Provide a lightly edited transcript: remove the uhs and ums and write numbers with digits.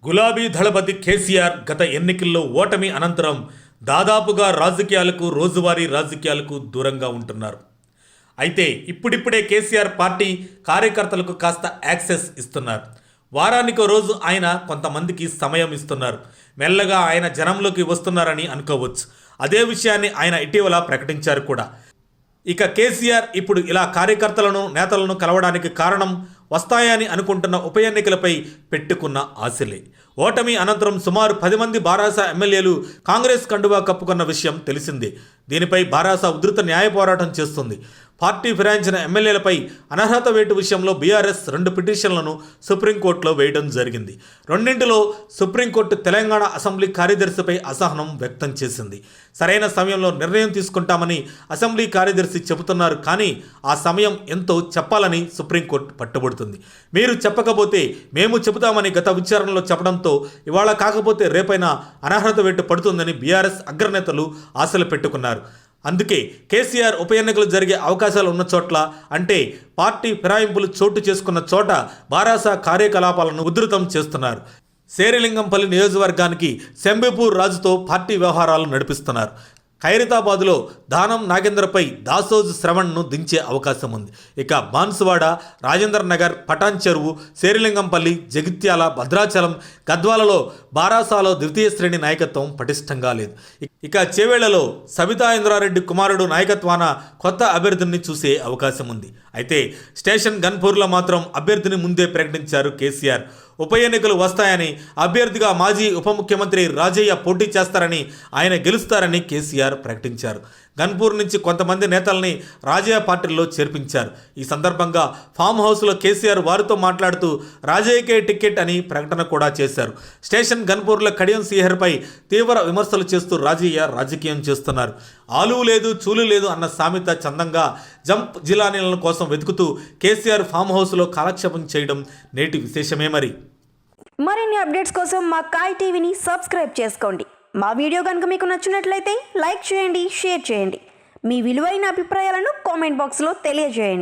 గులాబీ దళపతి కేసీఆర్ గత ఎన్నికల్లో ఓటమి అనంతరం దాదాపుగా రాజకీయాలకు రోజువారీ రాజకీయాలకు దూరంగా ఉంటున్నారు. అయితే ఇప్పుడిప్పుడే కేసీఆర్ పార్టీ కార్యకర్తలకు కాస్త యాక్సెస్ ఇస్తున్నారు. వారానికో రోజు ఆయన కొంతమందికి సమయం ఇస్తున్నారు. మెల్లగా ఆయన జనంలోకి వస్తున్నారని అనుకోవచ్చు. అదే విషయాన్ని ఆయన ఇటీవల ప్రకటించారు కూడా. ఇక కేసీఆర్ ఇప్పుడు ఇలా కార్యకర్తలను నేతలను కలవడానికి కారణం వస్తాయని అనుకుంటున్న ఉప ఎన్నికలపై పెట్టుకున్న ఆశలే. ఓటమి అనంతరం సుమారు 10 మంది బారాస ఎమ్మెల్యేలు కాంగ్రెస్ కండువా కప్పుకున్న విషయం తెలిసిందే. దీనిపై బారాస ఉధృత న్యాయ పోరాటం చేస్తుంది. పార్టీ ఫిరాయించిన ఎమ్మెల్యేలపై అనర్హత వేటు విషయంలో బీఆర్ఎస్ 2 పిటిషన్లను సుప్రీంకోర్టులో వేయడం జరిగింది. రెండింటిలో సుప్రీంకోర్టు తెలంగాణ అసెంబ్లీ కార్యదర్శిపై అసహనం వ్యక్తం చేసింది. సరైన సమయంలో నిర్ణయం తీసుకుంటామని అసెంబ్లీ కార్యదర్శి చెబుతున్నారు. కానీ ఆ సమయం ఎంతో చెప్పాలని సుప్రీంకోర్టు పట్టుబడుతుంది. మీరు చెప్పకపోతే మేము చెబుతామని గత విచారణలో చెప్పడంతో ఇవాళ కాకపోతే రేపైనా అనర్హత వేటు పడుతుందని బీఆర్ఎస్ అగ్రనేతలు ఆశలు పెట్టుకున్నారు. అందుకే కేసీఆర్ ఉప ఎన్నికలు జరిగే అవకాశాలు ఉన్న చోట్ల, అంటే పార్టీ ఫిరాయింపులు చోటు చేసుకున్న చోట బారాస కార్యకలాపాలను ఉధృతం చేస్తున్నారు. శేరిలింగంపల్లి నియోజకవర్గానికి శంబేపూర్ రాజుతో పార్టీ వ్యవహారాలు నడిపిస్తున్నారు. ఖైరతాబాద్లో దానం నాగేంద్రపై దాసోజు శ్రవణ్ను దించే అవకాశం ఉంది. ఇక బాన్సువాడ, రాజేంద్ర నగర్, పటాన్ చెరువు, శేరిలింగంపల్లి, జగిత్యాల, భద్రాచలం, గద్వాలలో బారాసాలో ద్వితీయ శ్రేణి నాయకత్వం పటిష్టంగా లేదు. ఇక చేవేళ్లలో సబితా ఇంద్రారెడ్డి కుమారుడు నాయకత్వాన కొత్త అభ్యర్థిని చూసే అవకాశం ఉంది. అయితే స్టేషన్ గన్పూర్లో మాత్రం అభ్యర్థిని ముందే ప్రకటించారు కేసీఆర్. ఉప ఎన్నికలు వస్తాయని, అభ్యర్థిగా మాజీ ఉప ముఖ్యమంత్రి రాజయ్య పోటీ చేస్తారని, ఆయన గెలుస్తారని కేసీఆర్ ప్రకటించారు. గన్పూర్ నుంచి కొంతమంది నేతల్ని రాజయ్య పార్టీల్లో చేర్పించారు. ఈ సందర్భంగా ఫామ్ హౌస్లో కేసీఆర్ వారితో మాట్లాడుతూ రాజయ్యకే టికెట్ అని ప్రకటన కూడా చేశారు. స్టేషన్ గన్పూర్లో కడియం శ్రీహరిపై తీవ్ర విమర్శలు చేస్తూ రాజయ్య రాజకీయం చేస్తున్నారు. ఆలు లేదు చూలు లేదు అన్న సామెత చందంగా జంప్ జిలానీల కోసం వెతుకుతూ కేసీఆర్ ఫామ్ హౌస్లో కాలక్షేపం చేయడం నేటి విశేషమే. మరిన్ని అప్డేట్స్ కోసం మా కాయ్ టీవీని సబ్స్క్రైబ్ చేసుకోండి. మా వీడియో కనుక మీకు నచ్చినట్లయితే లైక్ చేయండి, షేర్ చేయండి. మీ విలువైన అభిప్రాయాలను కామెంట్ బాక్స్లో తెలియజేయండి.